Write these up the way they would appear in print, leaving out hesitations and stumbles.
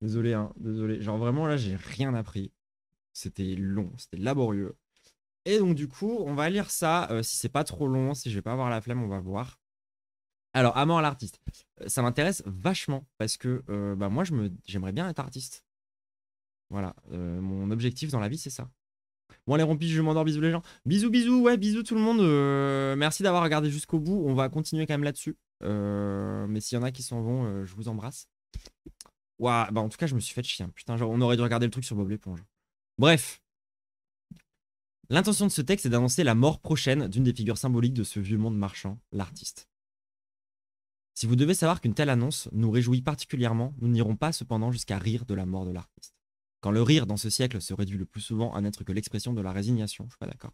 Désolé, hein, désolé. Genre vraiment là, j'ai rien appris. C'était long, c'était laborieux. Et donc du coup, on va lire ça. Si c'est pas trop long, si je vais pas avoir la flemme, on va voir. Alors, à mort l'artiste. Ça m'intéresse vachement parce que bah, moi, j'aimerais bien être artiste. Voilà, mon objectif dans la vie, c'est ça. Bon, les rompis, je m'endors. Bisous les gens. Bisous, bisous, ouais, bisous tout le monde. Merci d'avoir regardé jusqu'au bout. On va continuer quand même là-dessus. Mais s'il y en a qui s'en vont, je vous embrasse. Ouah, bah en tout cas, je me suis fait chier, hein. Putain, genre, on aurait dû regarder le truc sur Bob l'éponge. Bref, l'intention de ce texte est d'annoncer la mort prochaine d'une des figures symboliques de ce vieux monde marchand, l'artiste. Si vous devez savoir qu'une telle annonce nous réjouit particulièrement, nous n'irons pas cependant jusqu'à rire de la mort de l'artiste. Quand le rire dans ce siècle se réduit le plus souvent à n'être que l'expression de la résignation, je suis pas d'accord,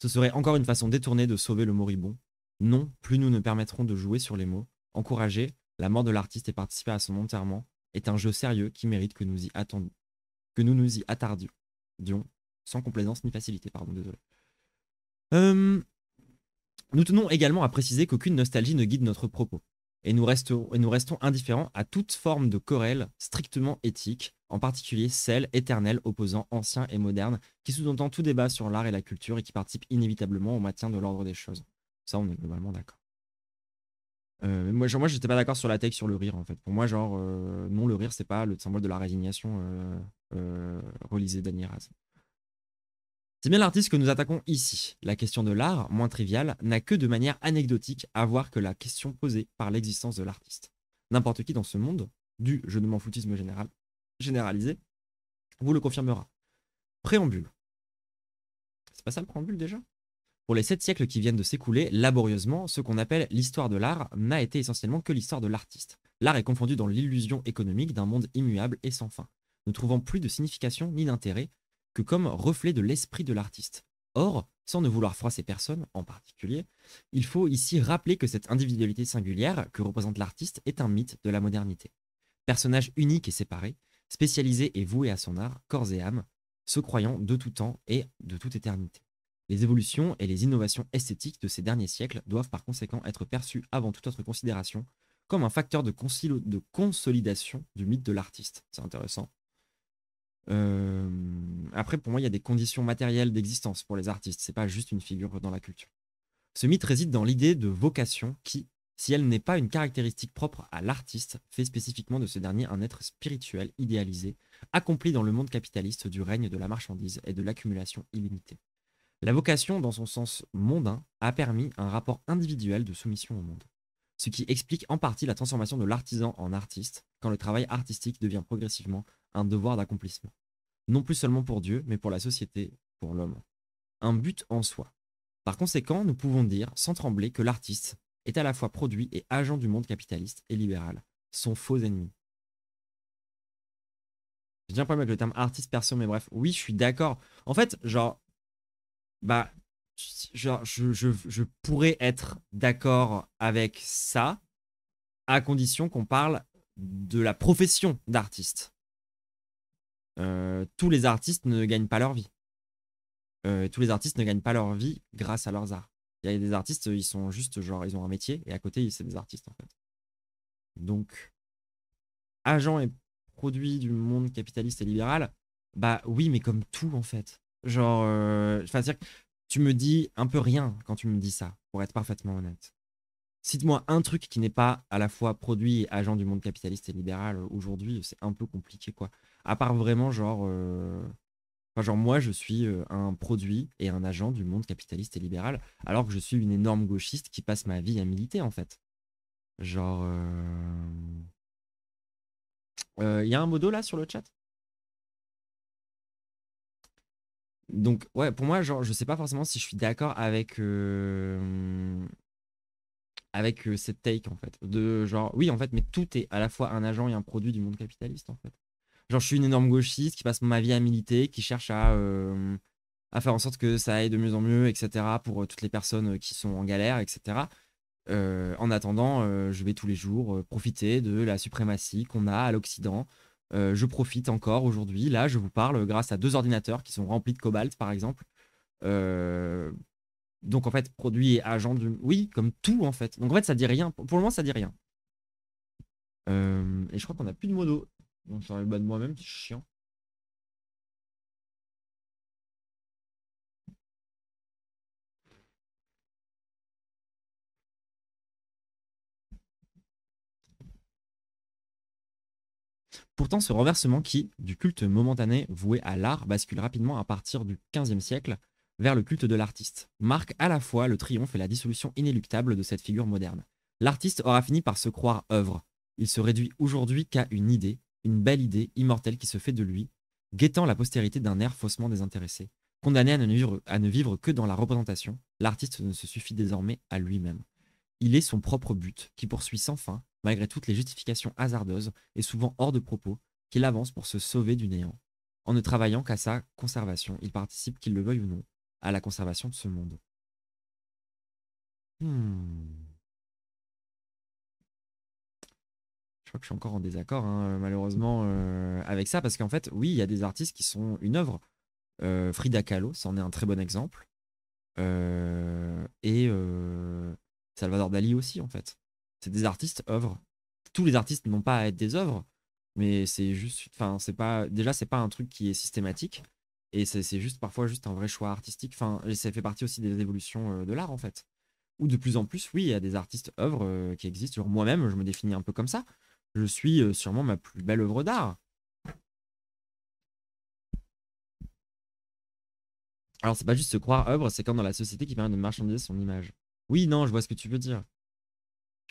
ce serait encore une façon détournée de sauver le moribond. Non, plus nous ne permettrons de jouer sur les mots. Encourager la mort de l'artiste et participer à son enterrement est un jeu sérieux qui mérite que nous nous y attardions, sans complaisance ni facilité, pardon, désolé. Euh, Nous tenons également à préciser qu'aucune nostalgie ne guide notre propos, et nous restons indifférents à toute forme de querelle strictement éthique, en particulier celle éternelle opposant ancien et moderne, qui sous-entend tout débat sur l'art et la culture et qui participe inévitablement au maintien de l'ordre des choses. Ça, on est globalement d'accord. Moi, j'étais pas d'accord sur la tech, sur le rire, en fait. Pour moi, genre, non, le rire, c'est pas le symbole de la résignation, relisez Dany Raz. C'est bien l'artiste que nous attaquons ici. La question de l'art, moins triviale, n'a que de manière anecdotique à voir que la question posée par l'existence de l'artiste. N'importe qui dans ce monde, du je ne m'en foutisme généralisé, vous le confirmera. Préambule. C'est pas ça le préambule déjà? Pour les 7 siècles qui viennent de s'écouler, laborieusement, ce qu'on appelle l'histoire de l'art n'a été essentiellement que l'histoire de l'artiste. L'art est confondu dans l'illusion économique d'un monde immuable et sans fin, ne trouvant plus de signification ni d'intérêt que comme reflet de l'esprit de l'artiste. Or, sans ne vouloir froisser personne en particulier, il faut ici rappeler que cette individualité singulière que représente l'artiste est un mythe de la modernité. Personnage unique et séparé, spécialisé et voué à son art, corps et âme, se croyant de tout temps et de toute éternité. Les évolutions et les innovations esthétiques de ces derniers siècles doivent par conséquent être perçues avant toute autre considération comme un facteur de consolidation du mythe de l'artiste. C'est intéressant. Après, pour moi, il y a des conditions matérielles d'existence pour les artistes. C'est pas juste une figure dans la culture. Ce mythe réside dans l'idée de vocation qui, si elle n'est pas une caractéristique propre à l'artiste, fait spécifiquement de ce dernier un être spirituel idéalisé, accompli dans le monde capitaliste du règne de la marchandise et de l'accumulation illimitée. La vocation, dans son sens mondain, a permis un rapport individuel de soumission au monde. Ce qui explique en partie la transformation de l'artisan en artiste, quand le travail artistique devient progressivement un devoir d'accomplissement. Non plus seulement pour Dieu, mais pour la société, pour l'homme. Un but en soi. Par conséquent, nous pouvons dire, sans trembler, que l'artiste est à la fois produit et agent du monde capitaliste et libéral, son faux ennemi. J'ai déjà un problème avec le terme artiste perso, mais bref, oui, je suis d'accord. En fait, genre, bah, je pourrais être d'accord avec ça, à condition qu'on parle de la profession d'artiste. Tous les artistes ne gagnent pas leur vie. Tous les artistes ne gagnent pas leur vie grâce à leurs arts. Il y a des artistes, ils sont juste genre, ils ont un métier et à côté, c'est des artistes en fait. Donc, agent et produit du monde capitaliste et libéral, bah oui, mais comme tout en fait. Genre, c'est-à-dire que tu me dis un peu rien quand tu me dis ça, pour être parfaitement honnête. Cite-moi un truc qui n'est pas à la fois produit et agent du monde capitaliste et libéral aujourd'hui, c'est un peu compliqué quoi. À part vraiment genre, enfin, genre moi je suis un produit et un agent du monde capitaliste et libéral, alors que je suis une énorme gauchiste qui passe ma vie à militer en fait. Genre, il y a un modo là sur le chat? Donc, ouais, pour moi, genre, je sais pas forcément si je suis d'accord avec cette take, en fait. De genre, oui, en fait, mais tout est à la fois un agent et un produit du monde capitaliste, en fait. Genre, je suis une énorme gauchiste qui passe ma vie à militer, qui cherche à faire en sorte que ça aille de mieux en mieux, etc., pour toutes les personnes qui sont en galère, etc. En attendant, je vais tous les jours profiter de la suprématie qu'on a à l'Occident. Je profite encore aujourd'hui. Là, je vous parle grâce à 2 ordinateurs qui sont remplis de cobalt, par exemple. Euh, donc, en fait, produit et agent du... Oui, comme tout, en fait. Donc, en fait, ça dit rien. Pour le moment, ça dit rien. Et je crois qu'on n'a plus de modo. On faire le bas de moi-même, c'est chiant. Pourtant, ce renversement qui, du culte momentané voué à l'art, bascule rapidement à partir du XVe siècle vers le culte de l'artiste, marque à la fois le triomphe et la dissolution inéluctable de cette figure moderne. L'artiste aura fini par se croire œuvre. Il se réduit aujourd'hui qu'à une idée, une belle idée immortelle qui se fait de lui, guettant la postérité d'un air faussement désintéressé. Condamné à ne vivre que dans la représentation, l'artiste ne se suffit désormais à lui-même. Il est son propre but, qui poursuit sans fin, malgré toutes les justifications hasardeuses et souvent hors de propos, qu'il avance pour se sauver du néant. En ne travaillant qu'à sa conservation, il participe, qu'il le veuille ou non, à la conservation de ce monde. Hmm. Je crois que je suis encore en désaccord, hein, malheureusement, avec ça, parce qu'en fait, oui, il y a des artistes qui sont une œuvre. Frida Kahlo, c'en est un très bon exemple. Et Salvador Dali aussi, en fait. C'est des artistes œuvres. Tous les artistes n'ont pas à être des œuvres, mais c'est juste, enfin, c'est pas, déjà, c'est pas un truc qui est systématique, et c'est juste parfois juste un vrai choix artistique. Enfin, et ça fait partie aussi des évolutions de l'art, en fait. Ou de plus en plus, oui, il y a des artistes œuvres qui existent. Genre moi-même, je me définis un peu comme ça. Je suis sûrement ma plus belle œuvre d'art. Alors, c'est pas juste se croire œuvre, c'est comme dans la société qui permet de marchandiser son image. Oui, non, je vois ce que tu veux dire.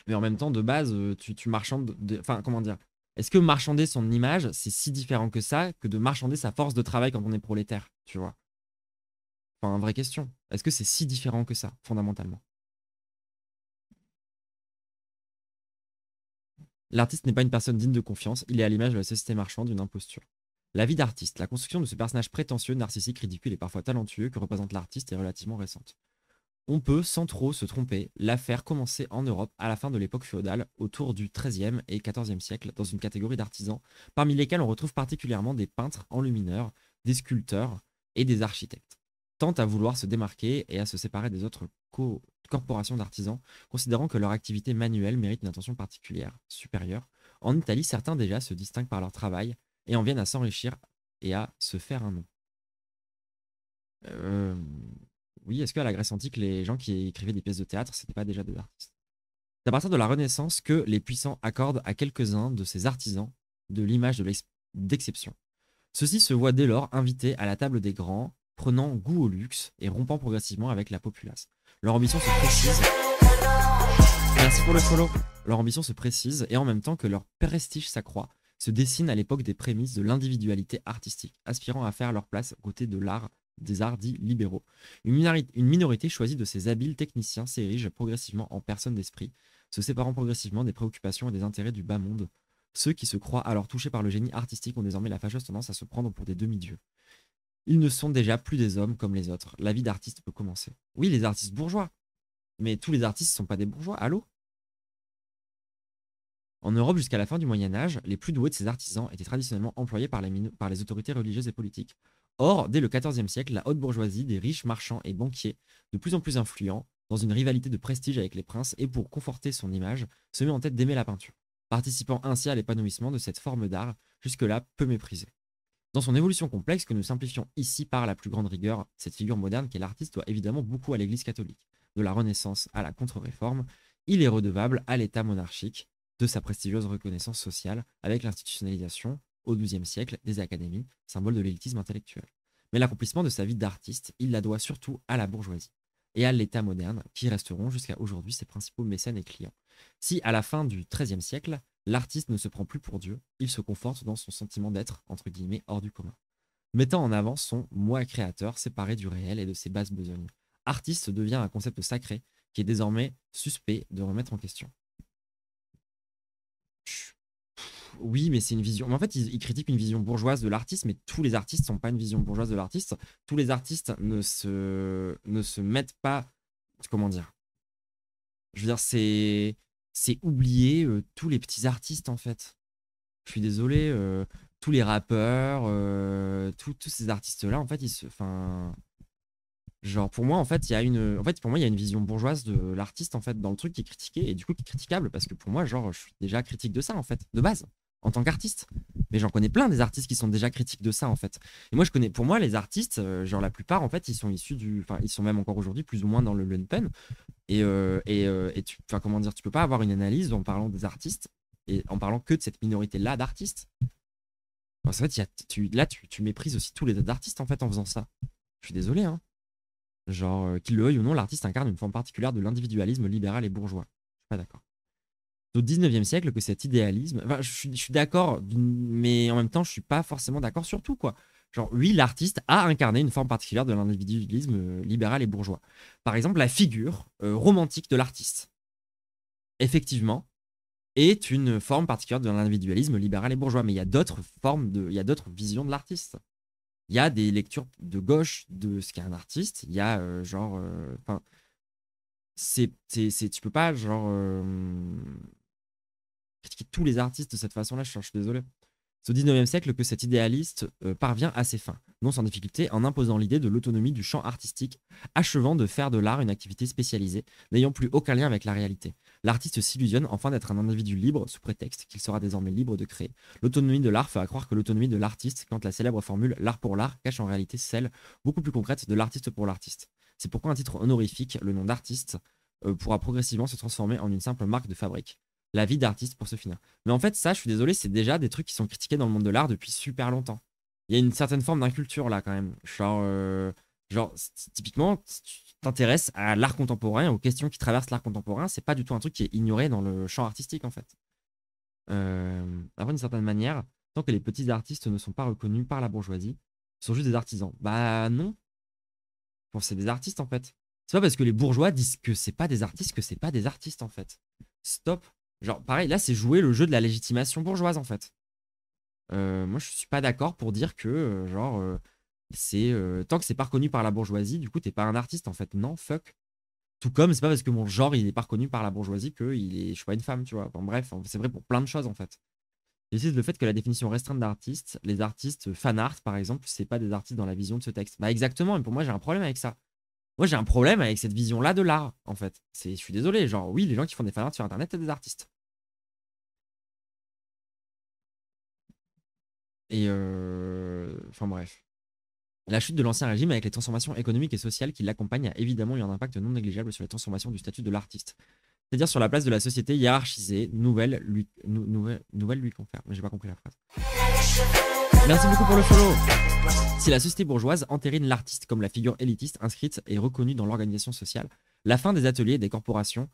Mais en même temps, de base, tu marchandes. Enfin, comment dire? Est-ce que marchander son image, c'est si différent que ça que de marchander sa force de travail quand on est prolétaire, tu vois? Enfin, vraie question. Est-ce que c'est si différent que ça, fondamentalement? L'artiste n'est pas une personne digne de confiance, il est à l'image de la société marchande, d'une imposture. La vie d'artiste, la construction de ce personnage prétentieux, narcissique, ridicule et parfois talentueux que représente l'artiste est relativement récente. On peut, sans trop se tromper, l'affaire commencer en Europe à la fin de l'époque féodale, autour du XIIIe et XIVe siècle, dans une catégorie d'artisans, parmi lesquels on retrouve particulièrement des peintres enlumineurs, des sculpteurs et des architectes, tentent à vouloir se démarquer et à se séparer des autres corporations d'artisans, considérant que leur activité manuelle mérite une attention particulière, supérieure. En Italie, certains déjà se distinguent par leur travail et en viennent à s'enrichir et à se faire un nom. Euh, oui, est-ce qu'à la Grèce antique, les gens qui écrivaient des pièces de théâtre, c'était pas déjà des artistes? C'est à partir de la Renaissance que les puissants accordent à quelques-uns de ces artisans de l'image d'exception. Ceux-ci se voient dès lors invités à la table des grands, prenant goût au luxe et rompant progressivement avec la populace. Leur ambition se précise. Merci pour le follow. Leur ambition se précise et en même temps que leur prestige s'accroît, se dessine à l'époque des prémices de l'individualité artistique, aspirant à faire leur place aux côtés de l'art, des arts dits libéraux. Une minorité choisie de ces habiles techniciens s'érige progressivement en personne d'esprit, se séparant progressivement des préoccupations et des intérêts du bas monde. Ceux qui se croient alors touchés par le génie artistique ont désormais la fâcheuse tendance à se prendre pour des demi-dieux. Ils ne sont déjà plus des hommes comme les autres. La vie d'artiste peut commencer. Oui, les artistes bourgeois, mais tous les artistes ne sont pas des bourgeois. Allô? En Europe, jusqu'à la fin du Moyen Âge, les plus doués de ces artisans étaient traditionnellement employés par les autorités religieuses et politiques. Or, dès le XIVe siècle, la haute bourgeoisie, des riches marchands et banquiers, de plus en plus influents, dans une rivalité de prestige avec les princes et pour conforter son image, se met en tête d'aimer la peinture, participant ainsi à l'épanouissement de cette forme d'art jusque-là peu méprisée. Dans son évolution complexe que nous simplifions ici par la plus grande rigueur, cette figure moderne qu'est l'artiste doit évidemment beaucoup à l'Église catholique. De la Renaissance à la Contre-Réforme, il est redevable à l'État monarchique de sa prestigieuse reconnaissance sociale avec l'institutionnalisation, au XIIe siècle, des académies, symbole de l'élitisme intellectuel. Mais l'accomplissement de sa vie d'artiste, il la doit surtout à la bourgeoisie et à l'État moderne, qui resteront jusqu'à aujourd'hui ses principaux mécènes et clients. Si, à la fin du XIIIe siècle, l'artiste ne se prend plus pour Dieu, il se conforte dans son sentiment d'être, entre guillemets, hors du commun, mettant en avant son moi créateur séparé du réel et de ses basses besognes. Artiste devient un concept sacré qui est désormais suspect de remettre en question. Oui, mais c'est une vision. Mais en fait, ils critiquent une vision bourgeoise de l'artiste, mais tous les artistes n'ont pas une vision bourgeoise de l'artiste. Tous les artistes ne se mettent pas. Comment dire? Je veux dire, c'est oublier tous les petits artistes, en fait. Je suis désolé, tous les rappeurs, tous ces artistes-là, en fait, ils se. Enfin. Genre, pour moi, en fait, il y a une. En fait, pour moi, il y a une vision bourgeoise de l'artiste, en fait, dans le truc qui est critiqué, et du coup, qui est critiquable, parce que pour moi, genre, je suis déjà critique de ça, en fait, de base. en tant qu'artiste. Mais j'en connais plein des artistes qui sont déjà critiques de ça en fait. Et moi, pour moi, les artistes, genre la plupart en fait, ils sont issus enfin, ils sont même encore aujourd'hui plus ou moins dans le lumpen. Enfin, comment dire, tu peux pas avoir une analyse en parlant des artistes et en parlant que de cette minorité-là d'artistes. En fait, tu méprises aussi tous les autres artistes en fait en faisant ça. Je suis désolé, hein. Genre, qu'il le veuille ou non, l'artiste incarne une forme particulière de l'individualisme libéral et bourgeois. Je suis pas d'accord. Au 19e siècle, que cet idéalisme. Enfin, je suis d'accord, mais en même temps, je suis pas forcément d'accord sur tout, quoi. Genre, oui, l'artiste a incarné une forme particulière de l'individualisme libéral et bourgeois. Par exemple, la figure romantique de l'artiste, effectivement, est une forme particulière de l'individualisme libéral et bourgeois. Mais il y a d'autres il y a d'autres visions de l'artiste. Il y a des lectures de gauche de ce qu'est un artiste. Il y a enfin, tu peux pas genre critiquer tous les artistes de cette façon-là. Je suis désolé. C'est au 19e siècle que cet idéaliste parvient à ses fins, non sans difficulté, en imposant l'idée de l'autonomie du champ artistique, achevant de faire de l'art une activité spécialisée, n'ayant plus aucun lien avec la réalité. L'artiste s'illusionne enfin d'être un individu libre, sous prétexte qu'il sera désormais libre de créer. L'autonomie de l'art fait à croire que l'autonomie de l'artiste, quand la célèbre formule l'art pour l'art cache en réalité celle, beaucoup plus concrète, de l'artiste pour l'artiste. C'est pourquoi un titre honorifique, le nom d'artiste, pourra progressivement se transformer en une simple marque de fabrique. La vie d'artiste pour se finir. Mais en fait, ça, je suis désolé, c'est déjà des trucs qui sont critiqués dans le monde de l'art depuis super longtemps. Il y a une certaine forme d'inculture là quand même. Genre typiquement, si tu t'intéresses à l'art contemporain, aux questions qui traversent l'art contemporain, c'est pas du tout un truc qui est ignoré dans le champ artistique en fait. Après, d'une certaine manière, tant que les petits artistes ne sont pas reconnus par la bourgeoisie, ils sont juste des artisans. Bah non, bon, c'est des artistes en fait. C'est pas parce que les bourgeois disent que c'est pas des artistes que c'est pas des artistes en fait. Stop. Genre, pareil, là, c'est jouer le jeu de la légitimation bourgeoise, en fait. Moi, je suis pas d'accord pour dire que, tant que c'est pas reconnu par la bourgeoisie, du coup, t'es pas un artiste, en fait. Non, fuck. Tout comme, c'est pas parce que mon genre, il est pas reconnu par la bourgeoisie que je suis pas une femme, tu vois. Enfin, bref, c'est vrai pour plein de choses, en fait. Et c'est le fait que la définition restreinte d'artiste, les artistes fan art, par exemple, c'est pas des artistes dans la vision de ce texte. Bah, exactement, mais pour moi, j'ai un problème avec ça. Moi, j'ai un problème avec cette vision-là de l'art, en fait. Je suis désolé, genre, oui, les gens qui font des fan art sur Internet, c'est des artistes. Enfin bref. La chute de l'Ancien Régime avec les transformations économiques et sociales qui l'accompagnent a évidemment eu un impact non négligeable sur les transformations du statut de l'artiste. C'est-à-dire sur la place de la société hiérarchisée, nouvelle lui confère. Mais j'ai pas compris la phrase. Merci beaucoup pour le follow. Si la société bourgeoise entérine l'artiste comme la figure élitiste inscrite et reconnue dans l'organisation sociale, la fin des ateliers et des corporations,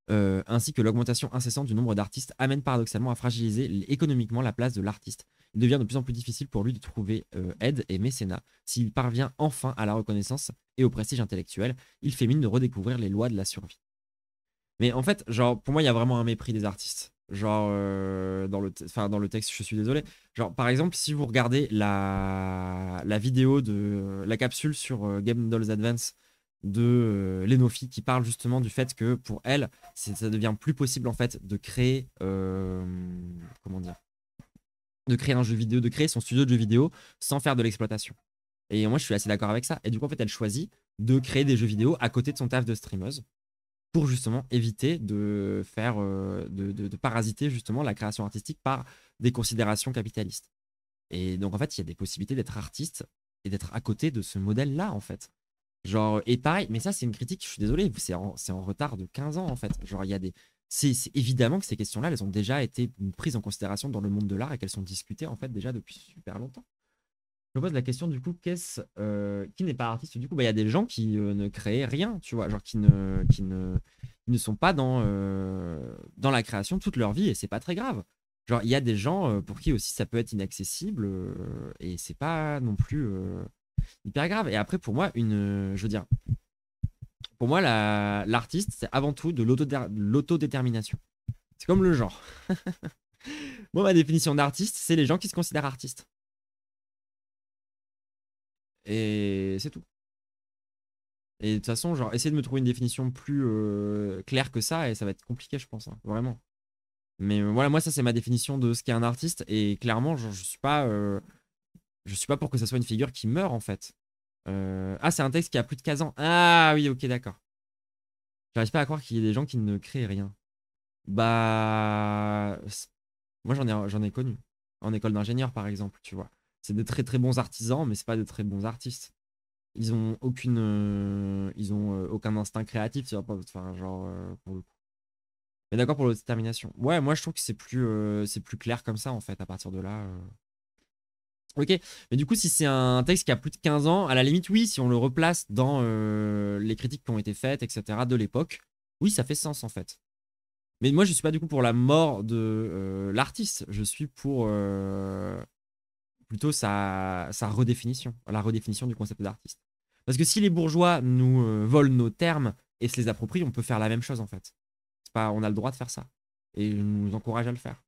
ainsi que l'augmentation incessante du nombre d'artistes, amène paradoxalement à fragiliser économiquement la place de l'artiste. Il devient de plus en plus difficile pour lui de trouver aide et mécénat. S'il parvient enfin à la reconnaissance et au prestige intellectuel, il fait mine de redécouvrir les lois de la survie. Mais en fait, genre, pour moi, il y a vraiment un mépris des artistes. Genre, dans le texte, je suis désolé. Genre, par exemple, si vous regardez la vidéo de la capsule sur Game Dolls Advance de Lenofi qui parle justement du fait que pour elle, ça devient plus possible en fait de créer, comment dire, de créer un jeu vidéo, de créer son studio de jeux vidéo sans faire de l'exploitation. Et moi, je suis assez d'accord avec ça. Et du coup, en fait, elle choisit de créer des jeux vidéo à côté de son taf de streameuse pour justement éviter de faire de parasiter justement la création artistique par des considérations capitalistes. Et donc en fait, il y a des possibilités d'être artiste et d'être à côté de ce modèle-là en fait. Genre, et pareil, mais ça c'est une critique, je suis désolé, c'est en retard de 15 ans en fait. Genre, il y a des. C'est évidemment que ces questions-là, elles ont déjà été prises en considération dans le monde de l'art et qu'elles sont discutées en fait déjà depuis super longtemps. Je me pose la question du coup, qui n'est pas artiste? Du coup, bah, il y a des gens qui ne créent rien, tu vois, genre qui ne sont pas dans la création toute leur vie et c'est pas très grave. Genre, il y a des gens pour qui aussi ça peut être inaccessible et c'est pas non plus hyper grave. Et après, pour moi, je veux dire, pour moi, l'artiste, c'est avant tout de l'autodétermination. C'est comme le genre. Moi, ma définition d'artiste, c'est les gens qui se considèrent artistes. Et c'est tout. Et de toute façon, genre, essayer de me trouver une définition plus claire que ça, et ça va être compliqué, je pense, hein, vraiment. Mais voilà, moi, ça, c'est ma définition de ce qu'est un artiste, et clairement, genre, je suis pas pour que ça soit une figure qui meurt, en fait. Ah, c'est un texte qui a plus de 15 ans. Ah oui, ok, d'accord. J'arrive pas à croire qu'il y ait des gens qui ne créent rien. Bah, Moi, j'en ai connu. En école d'ingénieur, par exemple, tu vois. C'est de très très bons artisans, mais c'est pas de très bons artistes. Ils ont aucun instinct créatif, tu vois, enfin, genre, pour le coup. Mais d'accord pour l'autodétermination. Ouais, moi, je trouve que c'est plus clair comme ça, en fait, à partir de là. Ok, mais du coup, si c'est un texte qui a plus de 15 ans, à la limite, oui, si on le replace dans les critiques qui ont été faites, etc., de l'époque, oui, ça fait sens, en fait. Mais moi, je suis pas du coup pour la mort de l'artiste, je suis pour plutôt sa redéfinition, la redéfinition du concept d'artiste. Parce que si les bourgeois nous volent nos termes et se les approprient, on peut faire la même chose en fait. C'est pas, on a le droit de faire ça. Et je nous encourage à le faire.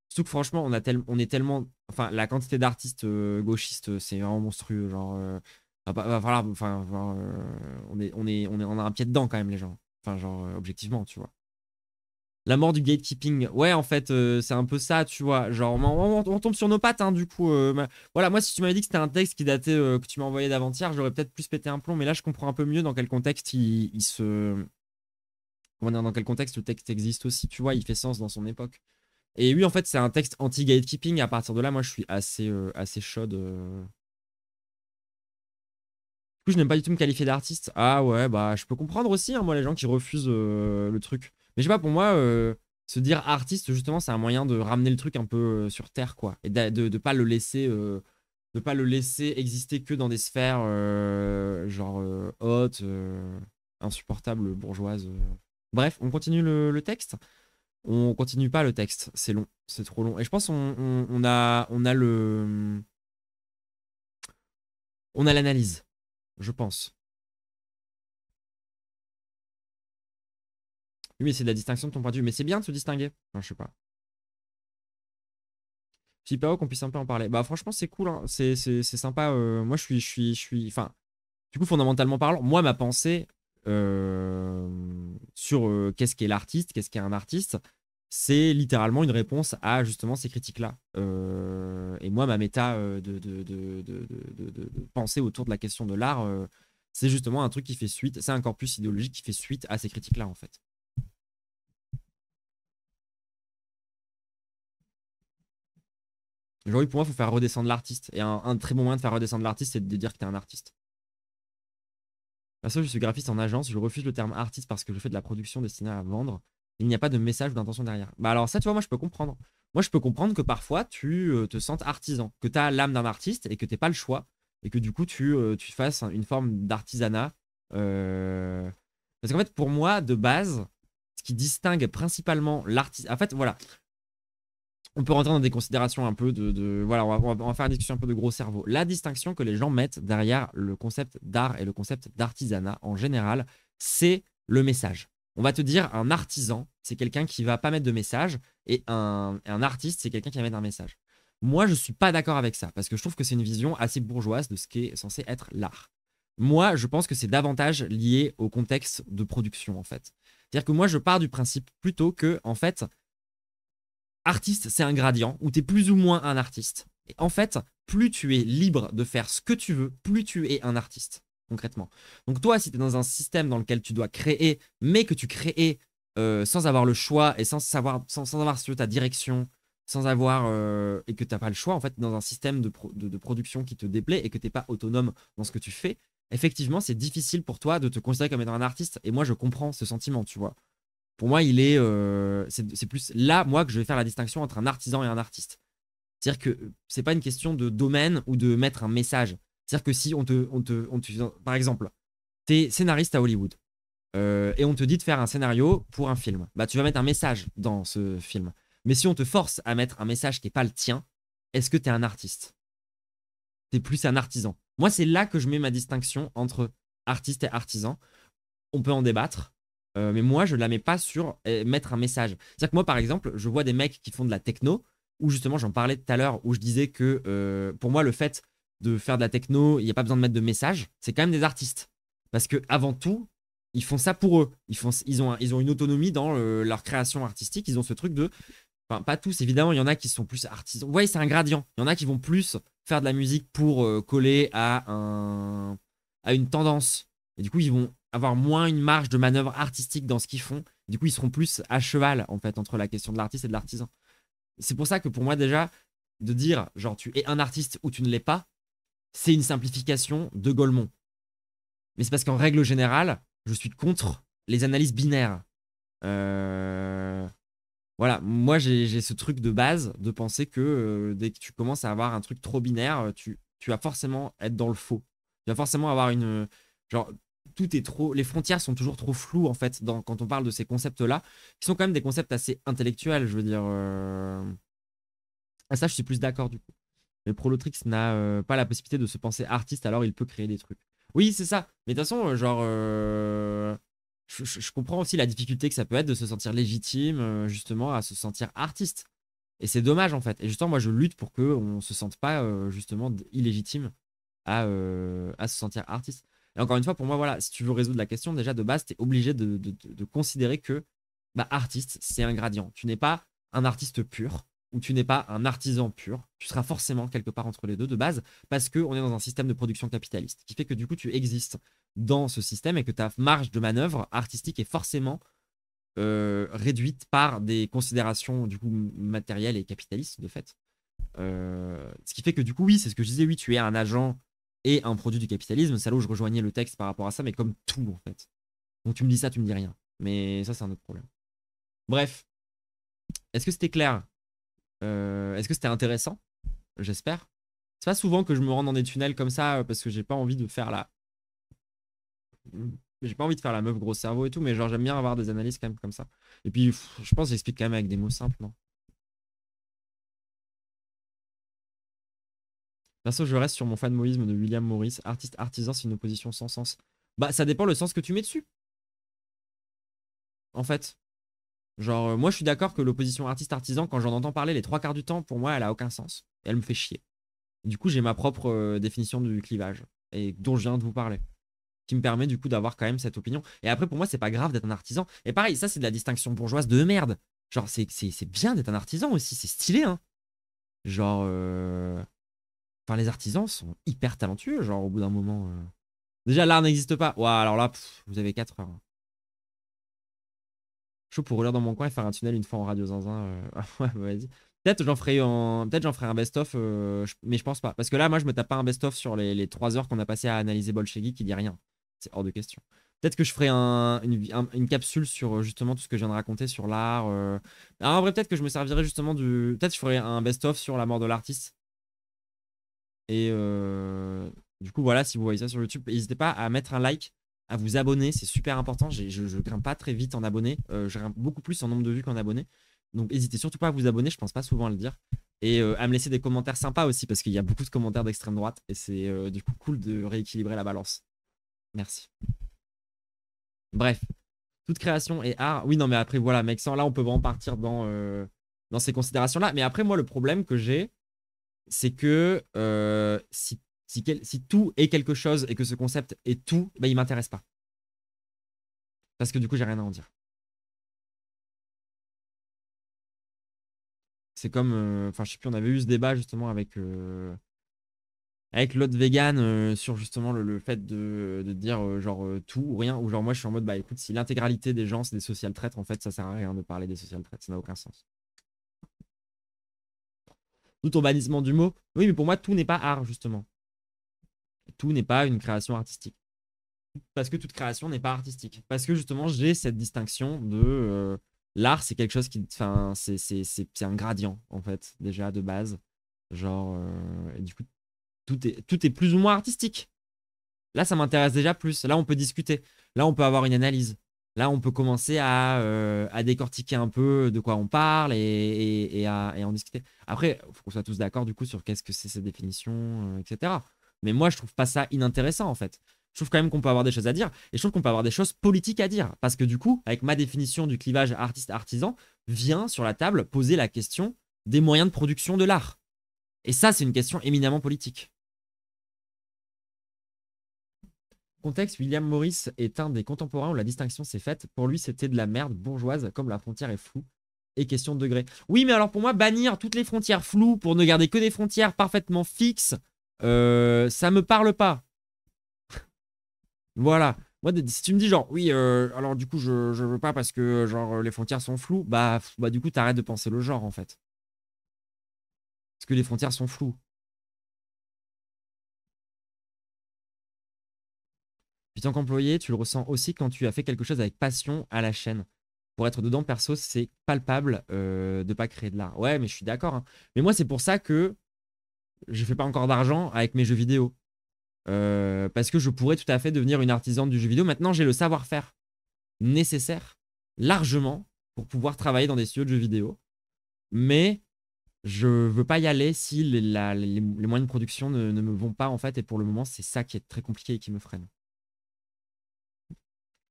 Surtout que franchement, on est tellement. Enfin, la quantité d'artistes gauchistes, c'est vraiment monstrueux. Genre, va falloir, enfin, genre, on a un pied dedans quand même, les gens. Enfin, genre, objectivement, tu vois. La mort du gatekeeping. Ouais, en fait, c'est un peu ça, tu vois. Genre, on tombe sur nos pattes, hein, du coup. Voilà, moi, si tu m'avais dit que c'était un texte qui datait, que tu m'as envoyé d'avant-hier, j'aurais peut-être plus pété un plomb. Mais là, je comprends un peu mieux dans quel contexte il se. Comment dire, dans quel contexte le texte existe aussi, tu vois. Il fait sens dans son époque. Et oui, en fait, c'est un texte anti-gatekeeping. À partir de là, moi, je suis assez chaude. Du coup, je n'aime pas du tout me qualifier d'artiste. Ah ouais, bah, je peux comprendre aussi, hein, moi, les gens qui refusent le truc. Mais je sais pas, pour moi, se dire artiste, justement, c'est un moyen de ramener le truc un peu sur terre, quoi. Et de pas le laisser, de pas le laisser exister que dans des sphères, genre, hautes, insupportables, bourgeoises. Bref, on continue le texte. On continue pas le texte, c'est long, c'est trop long. Et je pense on a l'analyse, je pense. Oui, mais c'est de la distinction de ton point de vue. Mais c'est bien de se distinguer. Enfin, je sais pas. Super haut qu'on puisse un peu en parler. Bah franchement, c'est cool, hein. C'est sympa. Moi, enfin, du coup, fondamentalement parlant, moi, ma pensée sur qu'est-ce qu'est l'artiste, qu'est-ce qu'est un artiste, c'est littéralement une réponse à justement ces critiques-là. Et moi, ma méta de pensée autour de la question de l'art, c'est justement un truc qui fait suite, c'est un corpus idéologique qui fait suite à ces critiques-là, en fait. Aujourd'hui, pour moi, il faut faire redescendre l'artiste. Et un très bon moyen de faire redescendre l'artiste, c'est de dire que tu es un artiste. Perso, je suis graphiste en agence, je refuse le terme artiste parce que je fais de la production destinée à vendre. Il n'y a pas de message ou d'intention derrière. Bah alors ça, tu vois, moi je peux comprendre. Moi je peux comprendre que parfois tu te sentes artisan, que tu as l'âme d'un artiste et que tu pas le choix. Et que du coup tu fasses une forme d'artisanat. Euh, Parce qu'en fait, pour moi, de base, ce qui distingue principalement l'artiste. En fait, voilà, on peut rentrer dans des considérations un peu voilà, on va faire une discussion un peu de gros cerveau. La distinction que les gens mettent derrière le concept d'art et le concept d'artisanat en général, c'est le message. On va te dire un artisan, c'est quelqu'un qui va pas mettre de message, et un artiste, c'est quelqu'un qui va mettre un message. Moi, je suis pas d'accord avec ça parce que je trouve que c'est une vision assez bourgeoise de ce qui est censé être l'art. Moi, je pense que c'est davantage lié au contexte de production en fait. C'est-à-dire que moi, je pars du principe plutôt que en fait, artiste, c'est un gradient où tu es plus ou moins un artiste. Et en fait, plus tu es libre de faire ce que tu veux, plus tu es un artiste, concrètement. Donc toi, si tu es dans un système dans lequel tu dois créer, mais que tu crées sans avoir le choix et sans avoir si tu veux, ta direction, sans avoir et que tu n'as pas le choix, en fait, dans un système de production qui te déplaît et que tu n'es pas autonome dans ce que tu fais, effectivement, c'est difficile pour toi de te considérer comme étant un artiste. Et moi, je comprends ce sentiment, tu vois. Pour moi, c'est plus là, moi, que je vais faire la distinction entre un artisan et un artiste. C'est-à-dire que c'est pas une question de domaine ou de mettre un message. C'est-à-dire que si par exemple, tu es scénariste à Hollywood et on te dit de faire un scénario pour un film, bah tu vas mettre un message dans ce film. Mais si on te force à mettre un message qui n'est pas le tien, est-ce que tu es un artiste? Tu es plus un artisan. Moi, c'est là que je mets ma distinction entre artiste et artisan. On peut en débattre. Mais moi, je ne la mets pas sur mettre un message. C'est-à-dire que moi, par exemple, je vois des mecs qui font de la techno, où justement, j'en parlais tout à l'heure, où je disais que pour moi, le fait de faire de la techno, il n'y a pas besoin de mettre de message, c'est quand même des artistes. Parce que avant tout, ils font ça pour eux. Ils ont une autonomie dans leur création artistique. Ils ont ce truc de. Enfin, pas tous, évidemment, il y en a qui sont plus artisans. Ouais, c'est un gradient. Il y en a qui vont plus faire de la musique pour coller à une tendance. Et du coup, ils vont avoir moins une marge de manœuvre artistique dans ce qu'ils font. Du coup, ils seront plus à cheval, en fait, entre la question de l'artiste et de l'artisan. C'est pour ça que pour moi, déjà, de dire, genre, tu es un artiste ou tu ne l'es pas, c'est une simplification de Golemont. Mais c'est parce qu'en règle générale, je suis contre les analyses binaires. Voilà, moi j'ai ce truc de base de penser que dès que tu commences à avoir un truc trop binaire, tu vas forcément être dans le faux. Tu vas forcément avoir une. Genre, tout est trop. Les frontières sont toujours trop floues en fait quand on parle de ces concepts-là, qui sont quand même des concepts assez intellectuels, je veux dire. À ça, je suis plus d'accord du coup. Mais Prolotrix n'a pas la possibilité de se penser artiste, alors il peut créer des trucs. Oui, c'est ça. Mais de toute façon, genre, je comprends aussi la difficulté que ça peut être de se sentir légitime, justement, à se sentir artiste. Et c'est dommage, en fait. Et justement, moi, je lutte pour qu'on ne se sente pas, justement, illégitime à se sentir artiste. Et encore une fois, pour moi, voilà, si tu veux résoudre la question, déjà, de base, tu es obligé de considérer que bah, artiste, c'est un gradient. Tu n'es pas un artiste pur ou tu n'es pas un artisan pur. Tu seras forcément quelque part entre les deux de base parce qu'on est dans un système de production capitaliste qui fait que du coup, tu existes dans ce système et que ta marge de manœuvre artistique est forcément réduite par des considérations du coup matérielles et capitalistes de fait. Ce qui fait que du coup, oui, c'est ce que je disais, oui, tu es un agent et un produit du capitalisme. C'est là où je rejoignais le texte par rapport à ça, mais comme tout en fait. Donc tu me dis ça, tu me dis rien. Mais ça, c'est un autre problème. Bref, est-ce que c'était clair? Est-ce que c'était intéressant? J'espère. C'est pas souvent que je me rends dans des tunnels comme ça parce que j'ai pas envie de faire la. J'ai pas envie de faire la meuf gros cerveau et tout, mais genre j'aime bien avoir des analyses quand même comme ça. Et puis je pense que j'explique quand même avec des mots simples, non? Perso, je reste sur mon fanboyisme de William Morris. Artiste artisan, c'est une opposition sans sens. Bah, ça dépend le sens que tu mets dessus, en fait. Genre, moi, je suis d'accord que l'opposition artiste-artisan, quand j'en entends parler les trois quarts du temps, pour moi, elle a aucun sens. Et elle me fait chier. Du coup, j'ai ma propre définition du clivage, et dont je viens de vous parler, qui me permet du coup d'avoir quand même cette opinion. Et après, pour moi, c'est pas grave d'être un artisan. Et pareil, ça, c'est de la distinction bourgeoise de merde. Genre, c'est bien d'être un artisan aussi, c'est stylé, hein. Genre, enfin, les artisans sont hyper talentueux, genre, au bout d'un moment. Déjà, l'art n'existe pas. Ouah, alors là, vous avez 4 heures. Chaud pour rouler dans mon coin et faire un tunnel une fois en radio zinzin. Ouais, bah, vas-y. Peut-être j'en ferai un best-of, mais je pense pas. Parce que là, moi, je me tape pas un best-of sur les 3 heures qu'on a passé à analyser Bolshevik qui dit rien. C'est hors de question. Peut-être que je ferai une capsule sur justement tout ce que je viens de raconter sur l'art. Ah, en vrai, peut-être que je me servirai justement du. Peut-être que je ferai un best-of sur la mort de l'artiste. Et du coup, voilà, si vous voyez ça sur YouTube, n'hésitez pas à mettre un like, à vous abonner, c'est super important. Je grimpe pas très vite en abonnés, je grimpe beaucoup plus en nombre de vues qu'en abonnés. Donc n'hésitez surtout pas à vous abonner, je pense pas souvent à le dire. Et à me laisser des commentaires sympas aussi, parce qu'il y a beaucoup de commentaires d'extrême droite, et c'est du coup cool de rééquilibrer la balance. Merci. Bref, toute création et art. Oui, non, mais après, voilà, mec, sans là, on peut vraiment partir dans ces considérations-là. Mais après, moi, le problème que j'ai, c'est que si tout est quelque chose et que ce concept est tout, bah, il m'intéresse pas. Parce que du coup, j'ai rien à en dire. C'est comme, enfin, je sais plus, on avait eu ce débat justement avec l'autre vegan sur justement le fait de dire genre tout ou rien, ou genre moi je suis en mode bah écoute, si l'intégralité des gens c'est des social traîtres, en fait, ça sert à rien de parler des social traîtres, ça n'a aucun sens. D'où ton bannissement du mot. Oui, mais pour moi, tout n'est pas art, justement. Tout n'est pas une création artistique. Parce que toute création n'est pas artistique. Parce que justement, j'ai cette distinction de l'art, c'est quelque chose qui. Enfin, c'est un gradient, en fait, déjà, de base. Genre, et du coup, tout est plus ou moins artistique. Là, ça m'intéresse déjà plus. Là, on peut discuter. Là, on peut avoir une analyse. Là, on peut commencer à décortiquer un peu de quoi on parle et à en discuter. Après, il faut qu'on soit tous d'accord du coup sur qu'est-ce que c'est cette définition, etc. Mais moi, je trouve pas ça inintéressant en fait. Je trouve quand même qu'on peut avoir des choses à dire et je trouve qu'on peut avoir des choses politiques à dire. Parce que du coup, avec ma définition du clivage artiste-artisan, vient sur la table poser la question des moyens de production de l'art. Et ça, c'est une question éminemment politique. Contexte, William Morris est un des contemporains où la distinction s'est faite. Pour lui, c'était de la merde bourgeoise, comme la frontière est floue. Et question de degré. Oui, mais alors pour moi, bannir toutes les frontières floues pour ne garder que des frontières parfaitement fixes, ça me parle pas. Voilà. Moi, si tu me dis genre, oui, alors du coup, je veux pas parce que genre les frontières sont floues, bah du coup, t'arrêtes de penser le genre en fait. Parce que les frontières sont floues. Puis tant qu'employé, tu le ressens aussi quand tu as fait quelque chose avec passion à la chaîne. Pour être dedans, perso, c'est palpable de pas créer de l'art. Ouais, mais je suis d'accord, hein. Mais moi, c'est pour ça que je fais pas encore d'argent avec mes jeux vidéo. Parce que je pourrais tout à fait devenir une artisane du jeu vidéo. Maintenant, j'ai le savoir-faire nécessaire, largement, pour pouvoir travailler dans des studios de jeux vidéo. Mais je veux pas y aller si les moyens de production ne me vont pas, en fait. Et pour le moment, c'est ça qui est très compliqué et qui me freine.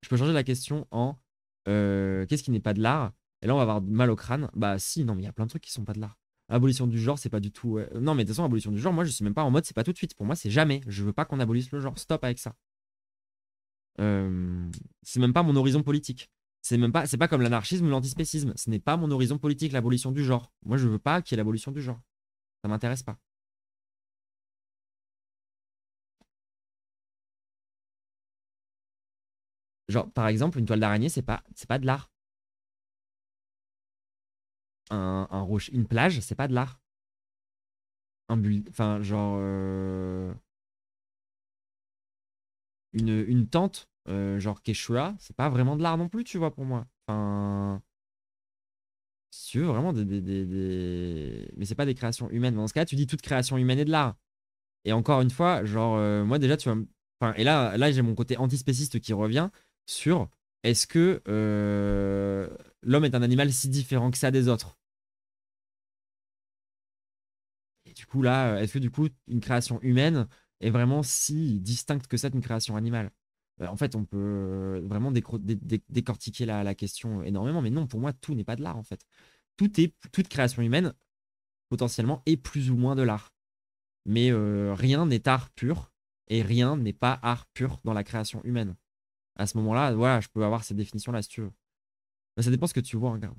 Je peux changer la question en qu'est-ce qui n'est pas de l'art? Et là, on va avoir mal au crâne. Bah, si, non, mais il y a plein de trucs qui sont pas de l'art. Abolition du genre, c'est pas du tout. Ouais. Non, mais de toute façon, abolition du genre, moi, je suis même pas en mode, c'est pas tout de suite. Pour moi, c'est jamais. Je veux pas qu'on abolisse le genre. Stop avec ça. C'est même pas mon horizon politique. C'est pas comme l'anarchisme ou l'antispécisme. Ce n'est pas mon horizon politique, l'abolition du genre. Moi, je veux pas qu'il y ait l'abolition du genre. Ça m'intéresse pas. Genre, par exemple, une toile d'araignée, c'est pas de l'art. Une plage, c'est pas de l'art. Enfin, genre, une tente, genre Quechua, c'est pas vraiment de l'art non plus, tu vois, pour moi. Enfin, si tu veux, vraiment mais c'est pas des créations humaines. Dans ce cas, tu dis toute création humaine est de l'art. Et encore une fois, genre, moi déjà, tu vois. Enfin, et là j'ai mon côté antispéciste qui revient sur est-ce que l'homme est un animal si différent que ça des autres? Et du coup, là, est-ce que du coup, une création humaine est vraiment si distincte que ça d'une création animale? En fait, on peut vraiment décortiquer la question énormément, mais non, pour moi, tout n'est pas de l'art, en fait. Toute création humaine, potentiellement, est plus ou moins de l'art. Mais rien n'est art pur, et rien n'est pas art pur dans la création humaine. À ce moment-là, voilà, je peux avoir cette définition-là, si tu veux. Mais ça dépend ce que tu vois, regarde.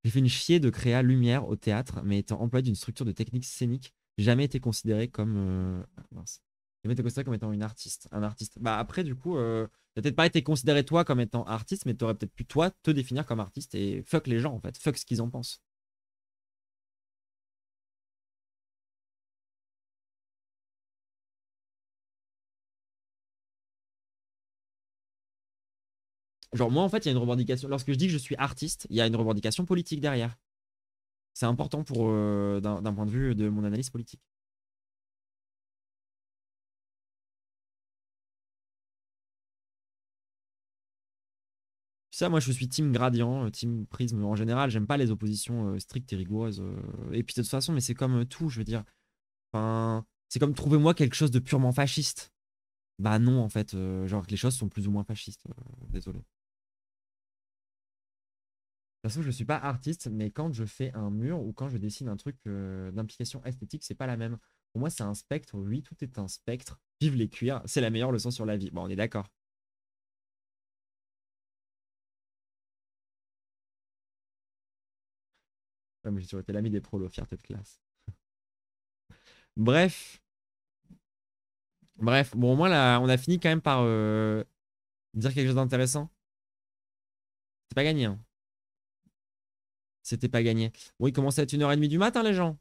J'ai fait une chier de créa lumière au théâtre, mais étant employé d'une structure de technique scénique, j'ai jamais été considéré comme. Mince. Jamais été considéré comme étant une artiste. Un artiste. Bah après, du coup, t'as peut-être pas été considéré toi comme étant artiste, mais t'aurais peut-être pu toi te définir comme artiste et fuck les gens en fait. Fuck ce qu'ils en pensent. Genre, moi en fait, il y a une revendication. Lorsque je dis que je suis artiste, il y a une revendication politique derrière. C'est important pour d'un point de vue de mon analyse politique. Ça, moi, je suis team gradient, team prisme en général. J'aime pas les oppositions strictes et rigoureuses. Et puis, de toute façon, mais c'est comme tout, je veux dire. Enfin, c'est comme trouvez-moi quelque chose de purement fasciste. Bah non, en fait. Genre que les choses sont plus ou moins fascistes. Désolé. De toute façon, je suis pas artiste, mais quand je fais un mur ou quand je dessine un truc d'implication esthétique, c'est pas la même. Pour moi, c'est un spectre. Oui, tout est un spectre. Vive les cuirs, c'est la meilleure leçon sur la vie. Bon, on est d'accord. Ouais, mais j'ai toujours été l'ami des prolos, fierté de classe. Bref. Bref, bon, au moins, là, on a fini quand même par dire quelque chose d'intéressant. C'est pas gagné, hein. C'était pas gagné. Bon, il commence à être 1h30 du matin, les gens.